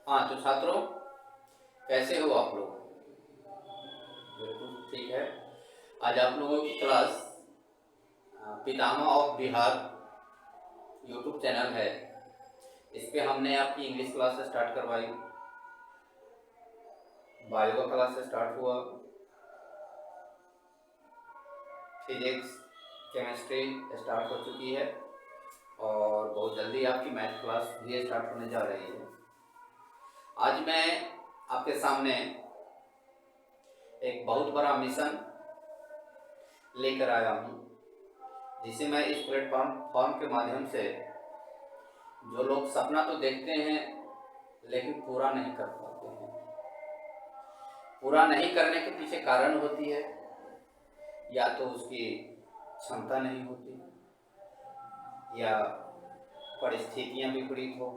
हाँ, तो छात्रों कैसे हो आप लोग? बिल्कुल ठीक है। आज आप लोगों की class Pitamah of Bihar YouTube channel है, इस पे हमने आपकी इंग्लिश क्लास से स्टार्ट करवाई। बायो का क्लास से स्टार्ट हुआ, फिजिक्स केमिस्ट्री स्टार्ट हो चुकी है और बहुत जल्दी आपकी मैथ क्लास भी स्टार्ट होने जा रही है। आज मैं आपके सामने एक बहुत बड़ा मिशन लेकर आया हूँ, जिसे मैं इस प्लेटफॉर्म के माध्यम से जो लोग सपना तो देखते हैं लेकिन पूरा नहीं कर पाते हैं। पूरा नहीं करने के पीछे कारण होती है, या तो उसकी क्षमता नहीं होती, या परिस्थितियां विपरीत हो,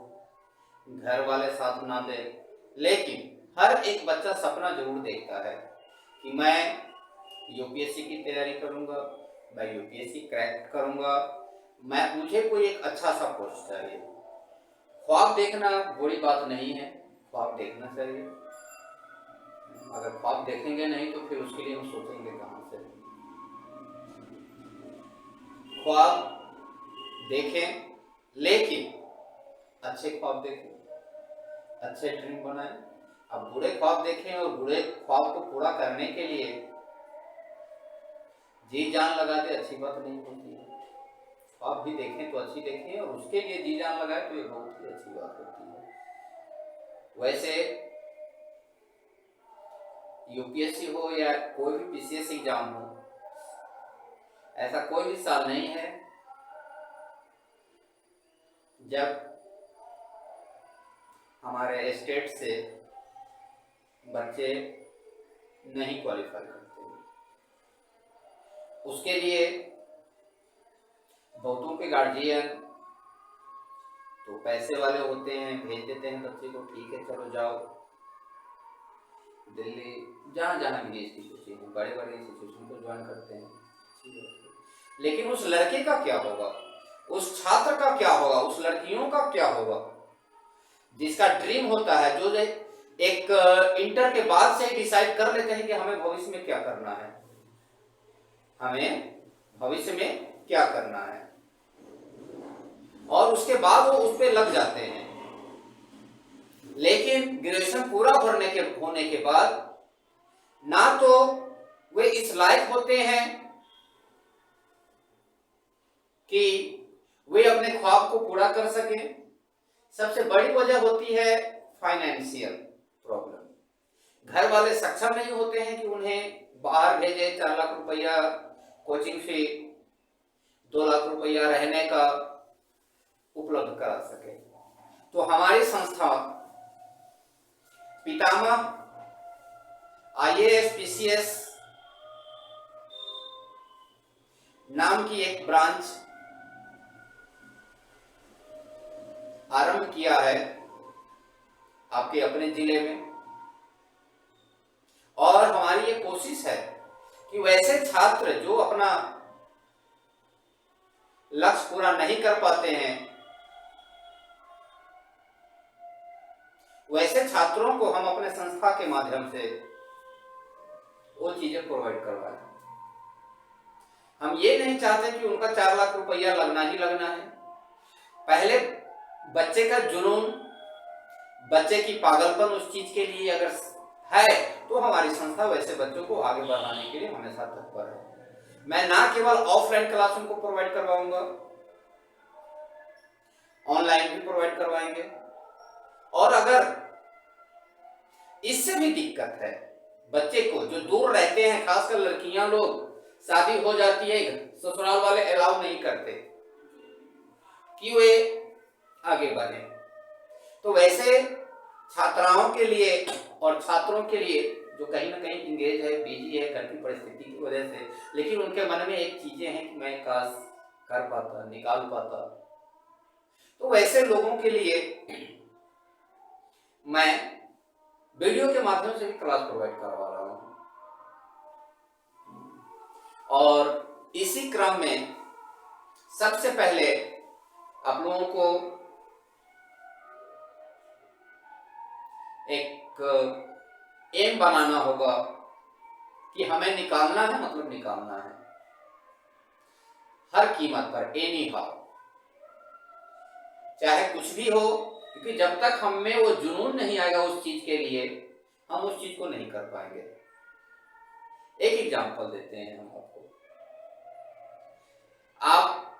घर वाले साथ ना दे। लेकिन हर एक बच्चा सपना जरूर देखता है कि मैं यूपीएससी की तैयारी करूंगा, मैं यूपीएससी क्रैक करूंगा, मुझे कोई एक अच्छा सा पोस्ट चाहिए। ख्वाब देखना बुरी बात नहीं है, ख्वाब देखना चाहिए। अगर ख्वाब देखेंगे नहीं तो फिर उसके लिए हम सोचेंगे कहाँ से। ख्वाब देखें, लेकिन अच्छे ख्वाब देखें, अच्छे ड्रीम बनाएं। अब बुरे ख्वाब देखें और बुरे ख्वाब को पूरा करने के लिए जी जान लगा दे, अच्छी बात नहीं होती है। ख्वाब भी देखें तो अच्छी देखें और उसके लिए जी जान लगाए तो ये बहुत ही अच्छी बात होती है। वैसे यूपीएससी हो या कोई भी पीसीएस एग्जाम हो, ऐसा कोई भी साल नहीं है जब हमारे स्टेट से बच्चे नहीं क्वालिफाई करते। उसके लिए बहुतों के गार्जियन तो पैसे वाले होते हैं, भेज देते हैं बच्चे को, ठीक है चलो जाओ दिल्ली, जहाँ जहाँ भी इंस्टीट्यूशन, बड़े बड़े इंस्टीट्यूशन को ज्वाइन करते हैं। लेकिन उस लड़के का क्या होगा, उस छात्र का क्या होगा, उस लड़कियों का क्या होगा जिसका ड्रीम होता है, जो एक इंटर के बाद से डिसाइड कर लेते हैं कि हमें भविष्य में क्या करना है, हमें भविष्य में क्या करना है, और उसके बाद वो उस पर लग जाते हैं। लेकिन ग्रेजुएशन पूरा होने के बाद ना तो वे इस लायक होते हैं कि वे अपने ख्वाब को पूरा कर सकें। सबसे बड़ी वजह होती है फाइनेंशियल प्रॉब्लम। घर वाले सक्षम नहीं होते हैं कि उन्हें बाहर भेजे, 4 लाख रुपया कोचिंग फी, 2 लाख रुपया रहने का उपलब्ध करा सके। तो हमारी संस्था पितामह आईएएस पीसीएस नाम की एक ब्रांच आरंभ किया है आपके अपने जिले में, और हमारी ये कोशिश है कि वैसे छात्र जो अपना लक्ष्य पूरा नहीं कर पाते हैं, वैसे छात्रों को हम अपने संस्था के माध्यम से वो चीजें प्रोवाइड करवाएं। हम ये नहीं चाहते कि उनका 4 लाख रुपया लगना ही लगना है। पहले बच्चे का जुनून, बच्चे की पागलपन उस चीज के लिए अगर है तो हमारी संस्था वैसे बच्चों को आगे बढ़ाने के लिए हमेशा तत्पर है। मैं ना केवल ऑफलाइन क्लास उनको प्रोवाइड करवाऊंगा, ऑनलाइन भी प्रोवाइड करवाएंगे। और अगर इससे भी दिक्कत है बच्चे को, जो दूर रहते हैं, खासकर लड़कियां लोग, शादी हो जाती है, ससुराल वाले अलाउ नहीं करते कि वे आगे बढ़े, तो वैसे छात्राओं के लिए और छात्रों के लिए जो कहीं ना कहीं इंगेज है, बिजी है घर की परिस्थिति की वजह से, लेकिन उनके मन में एक चीजें हैं कि मैं काश कर पाता, निकाल पाता, तो वैसे लोगों के लिए मैं वीडियो के माध्यम से भी क्लास प्रोवाइड करवा रहा हूं। और इसी क्रम में सबसे पहले आप लोगों को एक एम बनाना होगा कि हमें निकालना है, मतलब निकालना है हर कीमत पर, एनी हाउ, चाहे कुछ भी हो। क्योंकि जब तक हम में वो जुनून नहीं आएगा उस चीज के लिए, हम उस चीज को नहीं कर पाएंगे। एक एग्जांपल देते हैं हम आपको। आप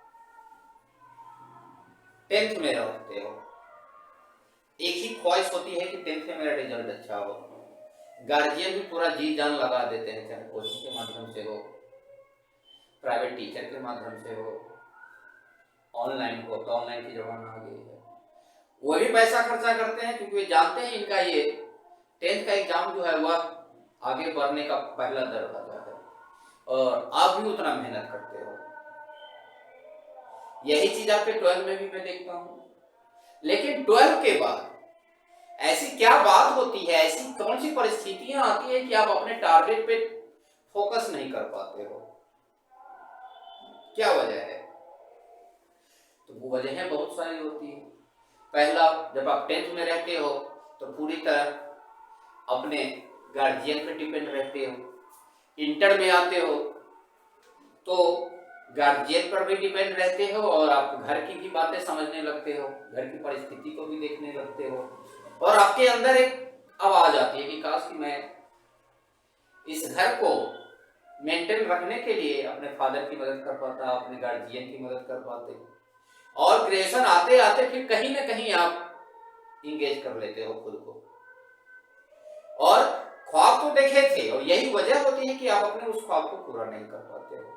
10th में रहते हो, एक ही ख्वाहिश होती है कि 10th में मेरा रिजल्ट अच्छा हो। गार्जियन भी पूरा जी जान लगा देते हैं, चाहे कोचिंग के माध्यम से हो, प्राइवेट टीचर के माध्यम से हो, ऑनलाइन हो, तो ऑनलाइन की जमाना आ गई है, वो भी पैसा खर्चा करते हैं क्योंकि वे जानते हैं इनका ये 10th का एग्जाम जो है वह आगे बढ़ने का पहला दरवाजा है, और आप भी उतना मेहनत करते हो। यही चीज आपके 12 में भी मैं देखता हूं। लेकिन 12 के बाद ऐसी क्या बात होती है, ऐसी कौन सी परिस्थितियां आती है कि आप अपने टारगेट पे फोकस नहीं कर पाते हो? क्या वजह है? तो वो वजहें बहुत सारी होती है। पहला, जब आप 10th में रहते हो तो पूरी तरह अपने गार्जियन पे डिपेंड रहते हो। इंटर में आते हो तो गार्जियन पर भी डिपेंड रहते हो, और आप घर की भी बातें समझने लगते हो, घर की परिस्थिति को भी देखने लगते हो, और आपके अंदर एक आवाज आती है कि काश कि मैं इस घर को मेंटेन रखने के लिए अपने फादर की मदद कर पाता, अपने गार्जियन की मदद कर पाते। और ग्रेजुएशन आते आते फिर कहीं ना कहीं आप इंगेज कर लेते हो खुद को, और ख्वाब तो देखे थे, और यही वजह होती है कि आप अपने उस ख्वाब को पूरा नहीं कर पाते हो।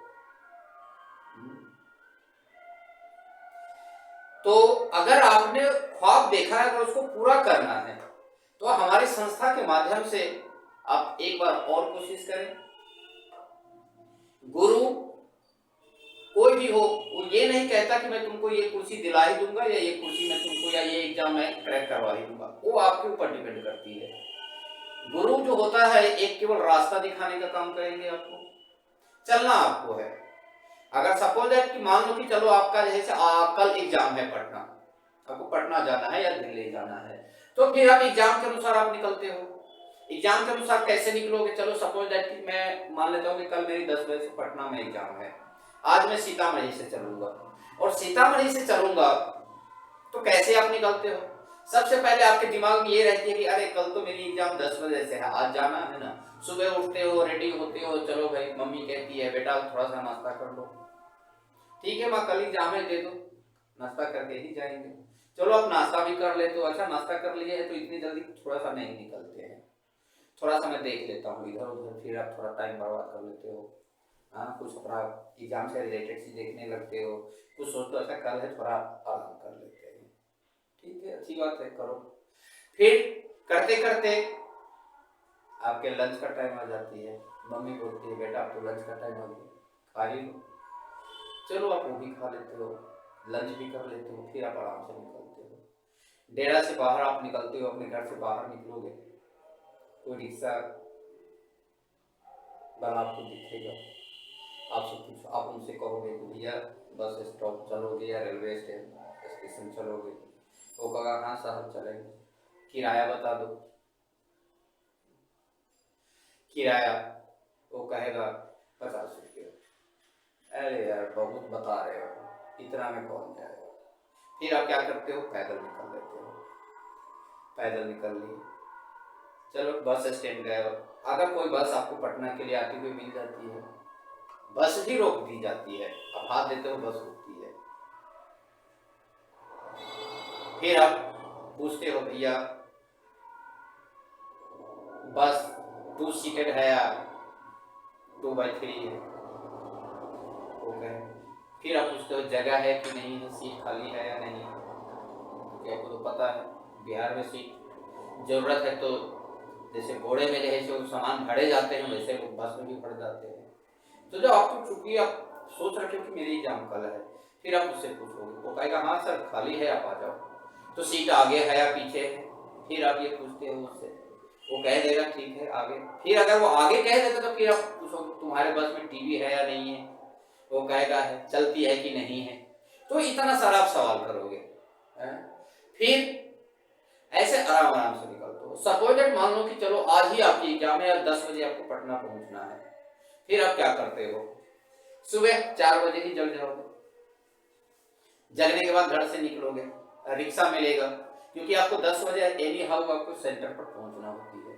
तो अगर आपने ख्वाब देखा है, अगर उसको पूरा करना है, तो हमारी संस्था के माध्यम से आप एक बार और कोशिश करें। गुरु कोई भी हो, वो ये नहीं कहता कि मैं तुमको ये कुर्सी दिला ही दूंगा, या ये कुर्सी मैं तुमको, या ये एग्जाम मैं क्रैक करवा ही दूंगा। वो आपके ऊपर डिपेंड करती है। गुरु जो होता है एक केवल रास्ता दिखाने का काम करेंगे, आपको चलना आपको है। अगर सपोज है कि मान लो कि चलो आपका जैसे कल एग्जाम है पटना, आपको पटना जाना है या दिल्ली जाना है, तो फिर आप एग्जाम के अनुसार आप निकलते हो। एग्जाम के अनुसार कैसे निकलोगे? चलो सपोज दैट कि मैं मान लेता हूँ कि कल मेरी 10 बजे से पटना में एग्जाम है, आज मैं सीतामढ़ी से चलूंगा, और सीतामढ़ी से चलूंगा तो कैसे आप निकलते हो? सबसे पहले आपके दिमाग में ये रहती है कि अरे कल तो मेरी एग्जाम 10 बजे से है, आज जाना है ना। सुबह उठते हो, रेडी होते हो, चलो भाई मम्मी कहती है बेटा थोड़ा सा नाश्ता कर लो, ठीक है माँ कल एग्जाम है, दे दो, नाश्ता करके ही जाएंगे। चलो आप नाश्ता भी कर लेते हो, अच्छा नाश्ता कर लिए है तो इतनी जल्दी थोड़ा सा नहीं निकलते हैं, थोड़ा सा मैं देख लेता हूँ इधर उधर, फिर आप थोड़ा टाइम बर्बाद कर लेते हो। हाँ, कुछ अपना एग्जाम से रिलेटेड चीज देखने लगते हो, कुछ सोचते हो अच्छा कल है थोड़ा आराम कर लेते हैं, ठीक है अच्छी बात है, करो। फिर करते करते आपके लंच का टाइम आ जाती है, मम्मी बोलती है बेटा अब तो लंच का टाइम आ गया, खा ही लो। चलो आप वो भी खा लेते हो, लंच भी कर लेते हो, फिर आप आराम से निकलते हो। डेरा से बाहर आप निकलते हो, अपने घर से बाहर निकलोगे, कोई रिक्शा वाला आपको दिखेगा, आपसे पूछो, आप उनसे कहोगे कि भैया बस स्टॉप चलोगे या रेलवे स्टेशन चलोगे? वो कहेगा हाँ साहब चलेंगे, किराया बता दो। किराया वो कहेगा 50 रुपये। अरे यार बहुत बता रहे हो, इतना में कौन जाएगा? फिर आप क्या करते हो? पैदल निकल लेते हो। पैदल निकल लिए, चलो बस स्टैंड गए, अगर कोई बस आपको पटना के लिए आती हुई मिल जाती है, बस भी रोक दी जाती है, आप हाथ देते हो बस रुकती है। फिर आप पूछते हो भैया बस 2 सीटेड है या 2x3 है? ओके। फिर आप पूछते हो जगह है कि नहीं है, सीट खाली है या नहीं? आपको तो पता है बिहार में सीट जरूरत है तो जैसे घोड़े में जैसे सामान भरे जाते हैं वैसे वो बस में भी भर जाते हैं। तो जब आपको चूंकि आप सोच रखे हो कि मेरी एग्जाम कल है, फिर आप उससे पूछोगे, वो कहेगा हाँ सर खाली है आप आ जाओ, तो सीट आगे है या पीछे है? फिर आप ये पूछते हो उससे, वो कह देगा ठीक है आगे। फिर अगर वो आगे कह देता तो फिर आप पूछोगे तुम्हारे बस में टीवी है या नहीं है? वो कहेगा है। चलती है कि नहीं है? तो इतना सारा आप सवाल करोगे, फिर ऐसे आराम आराम से निकलते हो। सपोज मान लो कि चलो आज ही आपकी एग्जाम है और 10 बजे आपको पटना पहुंचना है, फिर आप क्या करते हो? सुबह 4 बजे ही जग जाओगे। जगने के बाद घर से निकलोगे, रिक्शा मिलेगा, क्योंकि आपको 10 बजे एनी हाउ आपको सेंटर पर पहुंचना होती है।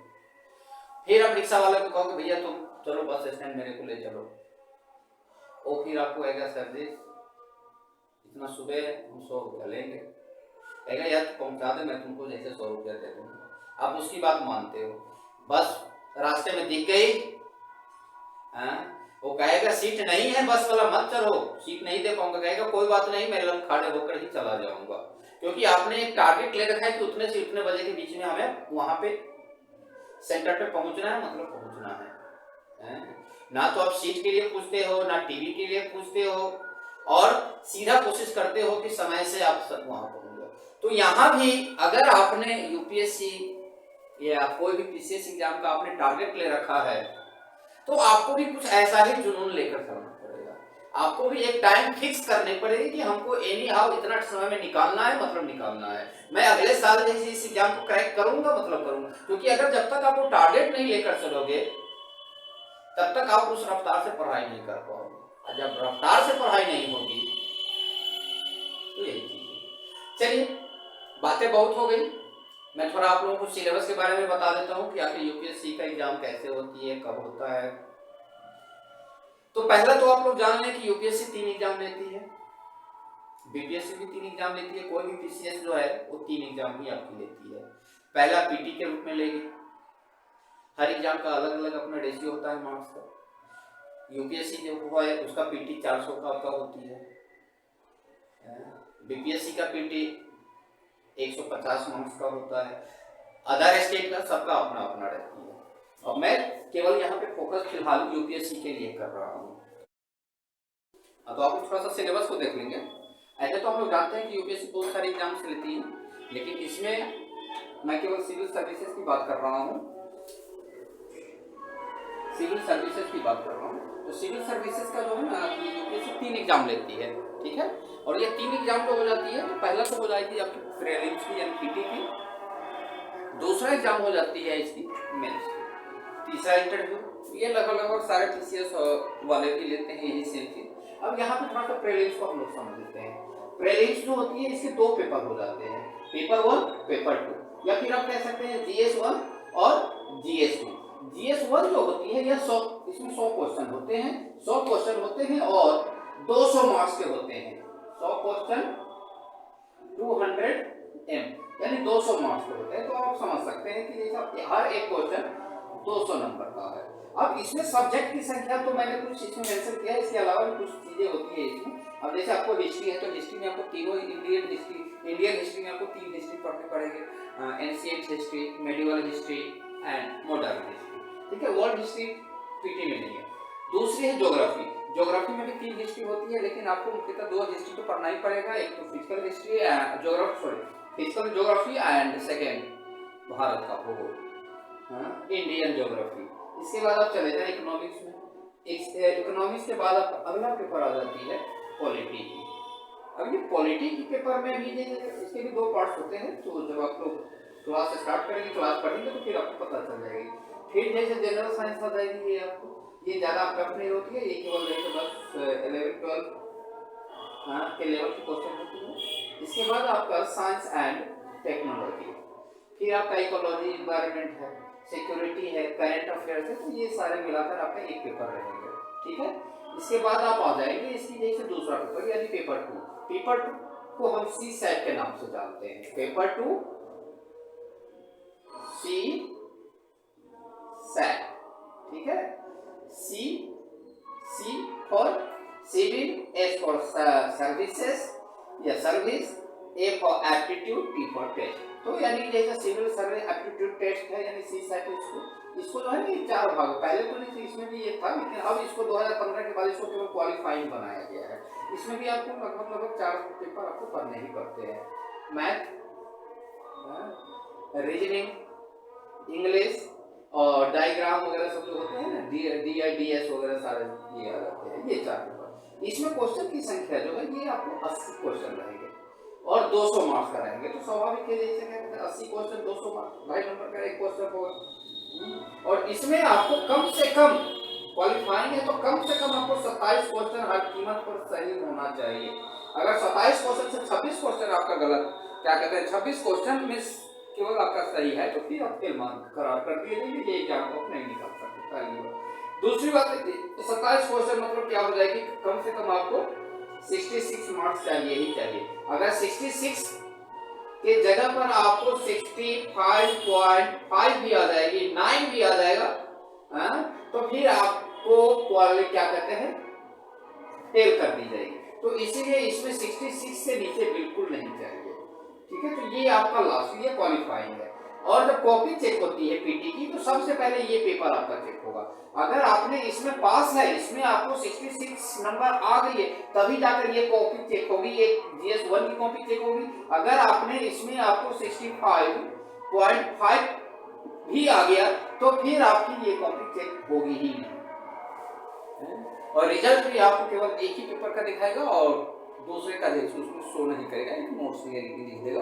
फिर आप रिक्शा वाले को कहोगे भैया तुम चलो बस स्टैंड मेरे को ले चलो, और फिर आपको कहेगा सर जी इतना सुबह हम 100 रुपया लेंगे, कहेगा यार पहुंचा दे मैं तुमको जैसे 100 रुपया दे दूंगा। आप उसकी बात मानते हो, बस रास्ते में दिख गई, वो कहेगा सीट नहीं है बस वाला मत चलो, सीट नहीं दे पाऊंगा, कहेगा कोई बात नहीं मैं लम खड़े होकर ही चला जाऊंगा, क्योंकि आपने एक टारगेट ले रखा है कि उतने से उतने बजे के बीच में हमें वहां पे सेंटर पे पहुंचना है, मतलब पहुंचना है। ना तो आप सीट के लिए पूछते हो, ना टीवी के लिए पूछते हो, और सीधा कोशिश करते हो कि समय से आप सब वहां पहुंच जाओ। तो यहाँ भी अगर आपने यूपीएससी या कोई भी पीसीएस एग्जाम का आपने टारगेट ले रखा है, तो आपको भी कुछ ऐसा ही जुनून लेकर चलना पड़ेगा। आपको भी एक टाइम फिक्स करनी पड़ेगी कि हमको एनी हाउ इतना समय में निकालना है, मतलब निकालना है। मैं अगले साल जैसे इस एग्जाम को क्रैक करूंगा, मतलब करूंगा, क्योंकि अगर जब तक आप वो टारगेट नहीं लेकर चलोगे तब तक आप उस रफ्तार से पढ़ाई नहीं कर पाओगे, और जब रफ्तार से पढ़ाई नहीं होगी तो यही चीज है। चलिए बातें बहुत हो गई, मैं थोड़ा आप लोगों को सिलेबस के बारे में बता देता हूँ कि आखिर यूपीएससी का एग्जाम कैसे होती है, कब होता है। तो पहला तो आप लोग जान लें कि यूपीएससी 3 एग्जाम लेती है, बीपीएससी भी 3 एग्जाम लेती है, कोई भी पीसीएस जो है वो 3 एग्जाम ही आपकी लेती है। पहला पीटी के रूप में लेगी, हर एग्जाम का अलग अलग अपना रेशियो होता है मार्क्स का। यूपीएससी जो है उसका पीटी 400 का आपका होती है, बीपीएससी का पीटी 150 मार्क्स का होता है, अदर स्टेट का सबका अपना अपना रहती है, और मैं केवल यहाँ पे फोकस फिलहाल यूपीएससी के लिए कर रहा हूँ। तो आप थोड़ा सा सिलेबस को देख लेंगे। ऐसे तो हम लोग जानते हैं कि यूपीएससी बहुत सारे एग्जाम्स लेती है, लेकिन इसमें मैं केवल सिविल सर्विसेज की बात कर रहा हूँ, सिविल सर्विसेज की बात कर रहा हूँ। तो सिविल सर्विसेज का जो है ना यूपीएससी 3 एग्जाम लेती है, ठीक है। और ये 3 एग्जाम जो हो जाती है, तो पहला तो हो जाएगी आपकी प्रीलिम्स की यानी पीटी की, दूसरा एग्जाम हो जाती है इसकी मेंस की, तीसरा इंटरव्यू। ये लगभग सारे पीसीएस वाले भी लेते हैं यही सेम चीज। अब यहाँ पे थोड़ा सा प्रीलिम्स को हम लोग समझ लेते हैं। प्रीलिम्स जो होती है इसके 2 पेपर हो जाते हैं, पेपर 1 पेपर 2, या फिर आप कह सकते हैं जीएस 1 और जीएस 2। जीएस 1 जो होती है यह 100, इसमें 100 क्वेश्चन होते हैं, 100 क्वेश्चन होते हैं और 200 मार्क्स के होते हैं। 100 क्वेश्चन 200 m यानी 200 मार्क्स के होते हैं। तो आप समझ सकते हैं कि जैसा हर एक क्वेश्चन 200 नंबर का है। अब इसमें सब्जेक्ट की संख्या तो मैंने कुछ इसमें मेंशन किया है, इसके अलावा भी कुछ चीजें होती है इसमें। अब जैसे आपको हिस्ट्री है तो हिस्ट्री में आपको तीनों इंडियन हिस्ट्री में आपको 3 हिस्ट्री पढ़ने पड़ेंगे, ancient history, medieval history and modern history, ठीक है। वर्ल्ड हिस्ट्री पीटी में नहीं है। दूसरी है ज्योग्राफी, ज्योग्राफी में भी 3 हिस्ट्री होती है, लेकिन आपको मुख्यतः 2 हिस्ट्री तो पढ़ना ही पड़ेगा, एक तो physical history physical geography and second Bharat का भूगोल, इंडियन ज्योग्राफी। इसके बाद आप चले जाए इकोनॉमिक्स में, इकोनॉमिक्स के बाद आप अगला पेपर आ जाती है पॉलिटी की। अब ये पॉलिटी के पेपर में भी इसके भी 2 पार्ट्स होते हैं, तो जब आप लोग क्लास स्टार्ट करेंगे, क्लास पढ़ेंगे तो फिर आपको पता चल जाएगी। फिर जैसे जनरल साइंस आ जाएगी, ये आपको ये ज़्यादा टफ नहीं होती है, ये केवल जैसे बस 11-12 के लेवल की क्वेश्चन होती है। इसके बाद आपका साइंस एंड टेक्नोलॉजी, फिर आपका इकोलॉजी, इन्वायरमेंट है, सिक्योरिटी है, करंट अफेयर्स है, तो ये सारे मिलाकर आपका एक पेपर रहेंगे, ठीक है। इसके बाद आप आ जाएंगे इसकी जैसे दूसरा पेपर यानी पेपर 2। पेपर 2 को हम सी सेट के नाम से जानते हैं, पेपर 2 सी सेट, ठीक है। C for civil, S for services या service, A for aptitude, T for test. तो यानी जैसे सिविल सर्विस एप्टीट्यूड टेस्ट है यानी सी सेट, इसको जो है ना 4 भाग, पहले तो नहीं थी, इसमें भी ये था, लेकिन अब इसको 2015 के बाद इसको केवल क्वालिफाइंग बनाया गया है। इसमें भी आपको लगभग 4 पेपर आपको पढ़ने ही पड़ते हैं, मैथ, रीजनिंग, इंग्लिश और डायग्राम वगैरह सब जो होते हैं ना, DIDS वगैरह सारे ये आ जाते हैं, ये 4 पेपर। इसमें क्वेश्चन की संख्या जो है ये आपको 80 क्वेश्चन रहेंगे, और 200 मार्क्स का रहेंगे, तो स्वाभाविक है जैसे कहते हैं 80 क्वेश्चन 200 मार्क्स, 2.5 नंबर का एक क्वेश्चन होगा। और इसमें आपको कम से कम क्वालिफाइंग है तो कम से कम आपको 27 क्वेश्चन हर कीमत पर सही होना चाहिए। अगर 27 क्वेश्चन से 26 क्वेश्चन आपका गलत, क्या कहते हैं 26 क्वेश्चन मिस केवल आपका सही है, तो फिर आप फेल मार्क करार कर दिए जाएंगे, ये एग्जाम को नहीं निकाल सकते, पहली बात। दूसरी बात है कि 27 क्वेश्चन मतलब क्या हो जाएगी, कम से कम आपको 66 मार्क्स चाहिए ही चाहिए। अगर 66 के जगह पर आपको 65.5 भी आ जाएगी, 9 भी आ जाएगा, तो फिर आपको क्या कहते हैं फेल कर दी जाएगी। तो इसीलिए इसमें 66 से नीचे बिल्कुल नहीं चाहिए, ठीक है। तो ये आपका लास्ट, ये क्वालिफाइंग है। और जब कॉपी चेक होती है पीटी की, तो सबसे पहले ये पेपर आपका चेक होगा। अगर आपने इसमें पास है, इसमें आपको 66 नंबर आ गई है, तभी जाकर ये कॉपी चेक होगी, ये GS1 की कॉपी चेक होगी। अगर आपने इसमें आपको 65.5 भी आ गया, तो फिर आपकी ये कॉपी चेक होगी ही नहीं, और रिजल्ट भी आपको केवल एक ही पेपर का दिखाएगा और दूसरे का उसमें शो नहीं करेगा, एक नोट्स में लिख देगा।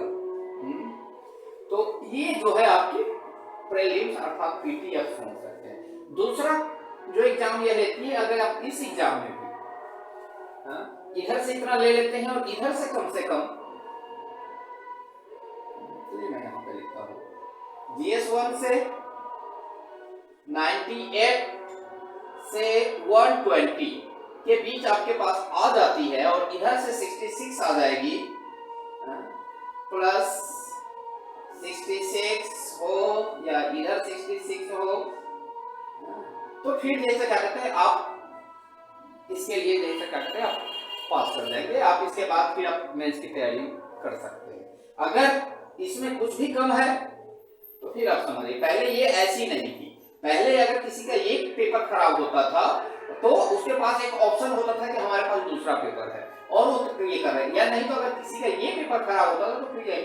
तो ये जो है आपकी प्रीलिम्स अर्थात पीटी आप समझ सकते हैं। दूसरा जो एग्जाम ये रहती है, अगर आप इस एग्जाम में भी इधर से इतना ले लेते हैं और इधर से कम, चलिए मैं यहाँ पे लिखता हूँ, GS1 से 98 से 120 के बीच आपके पास आ जाती है, और इधर से 66 आ जाएगी, प्लस 66 हो या इधर 66 हो, तो फिर जैसे क्या कहते हैं आप इसके लिए जैसे क्या कहते हैं आप पास कर जाएंगे। आप इसके बाद फिर आप मेंस की तैयारी कर सकते हैं। अगर इसमें कुछ भी कम है तो फिर आप समझिए, पहले ये ऐसी नहीं थी। पहले अगर किसी का एक पेपर खराब होता था तो उसके पास एक ऑप्शन होता था कि हमारे पास दूसरा पेपर है और वो ये कर रहे हैं, या नहीं तो अगर किसी का ये पेपर खराब होता था तो फिर यही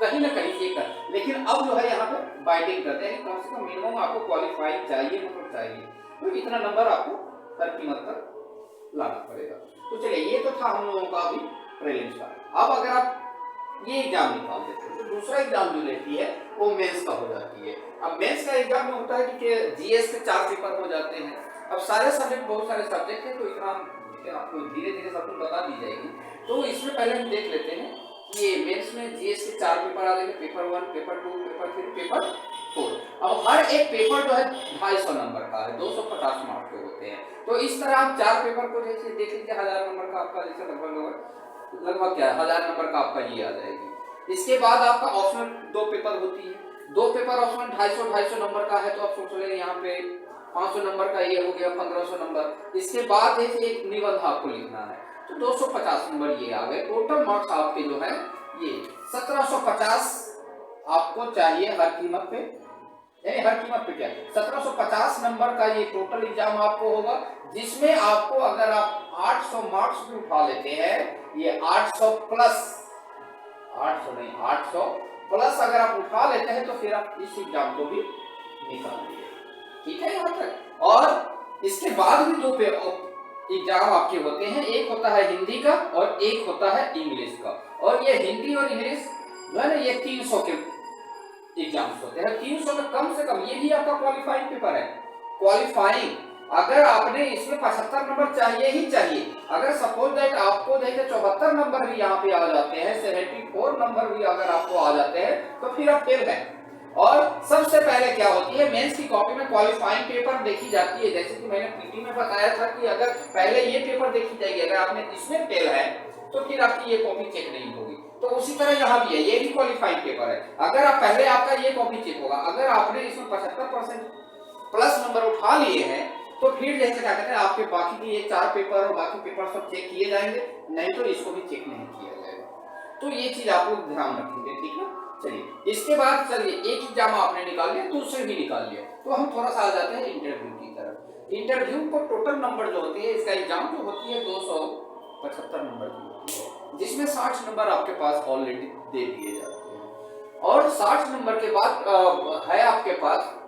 कहीं ना कहीं ये कर। लेकिन अब जो है यहाँ पे बाइंडिंग करते हैं, कम से कम मिनिमम आपको क्वालिफाई चाहिए, मतलब चाहिए, तो इतना नंबर आपको हर कीमत पर लाना पड़ेगा। तो चलिए, ये तो था हम लोगों का अभी प्रीलिम्स का। अब अगर आप ये एग्जाम निकाल देते हैं तो दूसरा एग्जाम जो रहती है वो मेंस का हो जाती है। अब मेंस का एग्जाम में होता है कि जीएस के 4 पेपर हो जाते हैं। अब सारे सब्जेक्ट, बहुत सारे सब्जेक्ट है, तो इतना आपको धीरे धीरे सब कुछ बता दी जाएगी। तो इसमें पहले हम देख लेते हैं कि ये मेंस में जीएस के 4 पेपर आ जाएंगे, पेपर 1, पेपर 2, पेपर 3, पेपर 4। अब हर एक पेपर जो है 250 नंबर का है, 250 मार्क्स के होते हैं। तो इस तरह आप 4 पेपर को जैसे देख लीजिए, 1000 नंबर का आपका जैसे लगभग क्या 1000 नंबर का आपका ये आ जाएगी। इसके बाद आपका ऑप्शनल 2 पेपर होती है, 2 पेपर ऑप्शनल 250 नंबर का है, तो आप सोच लें यहाँ पे 500 नंबर का ये हो गया, 1500 नंबर। इसके बाद एक निबंध आपको लिखना है, तो 250 नंबर ये आ गए। टोटल मार्क्स आपके जो है ये 1750 आपको चाहिए हर कीमत पे, यानी हर कीमत पे क्या 1750 नंबर का ये टोटल एग्जाम आपको होगा, जिसमें आपको अगर आप 800 मार्क्स भी उठा लेते हैं, ये 800 प्लस 800 नहीं 800 प्लस अगर आप उठा लेते हैं तो फिर आप इस एग्जाम को भी निकाल लीजिए, ठीक है यहाँ तक। और इसके बाद भी 2 एग्जाम आपके होते हैं, एक होता है हिंदी का और एक होता है इंग्लिश का। और ये हिंदी और इंग्लिश जो है ना, ये 300 के एग्जाम्स होते हैं। 300 में कम से कम ये भी आपका क्वालिफाइंग पेपर है। क्वालिफाइंग अगर आपने इसमें 75 नंबर चाहिए ही चाहिए। अगर सपोज दैट आपको देखिए 74 नंबर भी यहाँ पे आ जाते हैं, 74 नंबर भी अगर आपको आ जाते हैं, तो फिर आप फेल हैं। और सबसे पहले क्या होती है, मेंस की कॉपी में क्वालिफाइंग पेपर देखी जाती है। जैसे कि मैंने पीटी में बताया था कि अगर पहले ये पेपर देखी जाएगी, अगर आपने इसमें फेल है तो फिर आपकी ये कॉपी चेक नहीं होगी। तो उसी तरह यहाँ भी है, ये भी क्वालिफाइंग पेपर है। अगर आप पहले आपका ये कॉपी चेक होगा, अगर आपने इसमें 75% प्लस नंबर उठा लिए हैं, तो फिर जैसे क्या कहते हैं आपके बाकी के ये 4 पेपर और बाकी पेपर सब चेक किए जाएंगे, नहीं तो इसको भी चेक नहीं किया जाएगा। तो ये चीज आप लोग ध्यान रखेंगे, ठीक है। चलिए, इसके बाद चलिए एक एग्जाम आपने निकाल लिया, दूसरे भी निकाल लिया, तो हम थोड़ा सा आ जाते हैं इंटरव्यू की तरफ। इंटरव्यू को टोटल नंबर जो होती है, इसका एग्जाम जो होती है 275 नंबर की होती है, जिसमें 60 नंबर आपके पास ऑलरेडी दे दिए जाते हैं। और 60 नंबर के बाद है आपके पास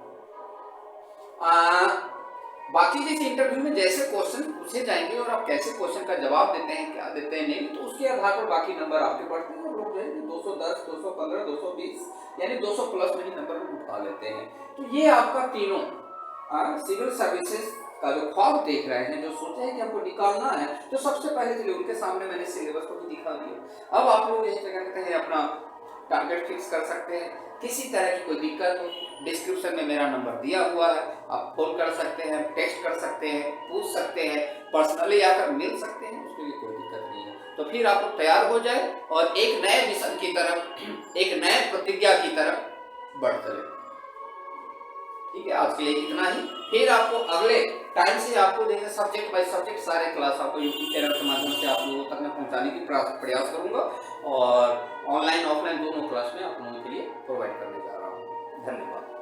बाकी जिस इंटरव्यू में जैसे क्वेश्चन पूछे जाएंगे और आप कैसे क्वेश्चन का जवाब देते हैं, क्या देते हैं नहीं, तो उसके आधार पर बाकी नंबर आपके बढ़ते हैं और लोग जो है 210, 215, 220 यानी 200 प्लस में ही नंबर उठा लेते हैं। तो ये आपका तीनों सिविल सर्विसेज का जो फॉर्म देख रहे हैं, जो सोचे हैं कि हमको निकालना है, तो सबसे पहले चलिए उनके सामने मैंने सिलेबस को भी दिखा दिया। अब आप लोग यही क्या कहते हैं, अपना टारगेट फिक्स कर सकते हैं। किसी तरह की कोई दिक्कत हो, डिस्क्रिप्शन में मेरा नंबर दिया हुआ है, आप फोन कर सकते हैं, टेक्स्ट कर सकते हैं, पूछ सकते हैं, पर्सनली आकर मिल सकते हैं, उसके लिए कोई दिक्कत नहीं है। तो फिर आप लोग तैयार हो जाए और एक नए मिशन की तरफ, एक नए प्रतिज्ञा की तरफ बढ़ चले। ठीक है, आज के लिए इतना ही। फिर आपको अगले टाइम से आपको देखिए सब्जेक्ट बाय सब्जेक्ट सारे क्लास आपको यूट्यूब चैनल के माध्यम से आप लोगों तक मैं पहुंचाने की प्रयास करूंगा और ऑनलाइन ऑफलाइन दोनों क्लास में आप लोगों के लिए प्रोवाइड करने जा रहा हूँ। धन्यवाद।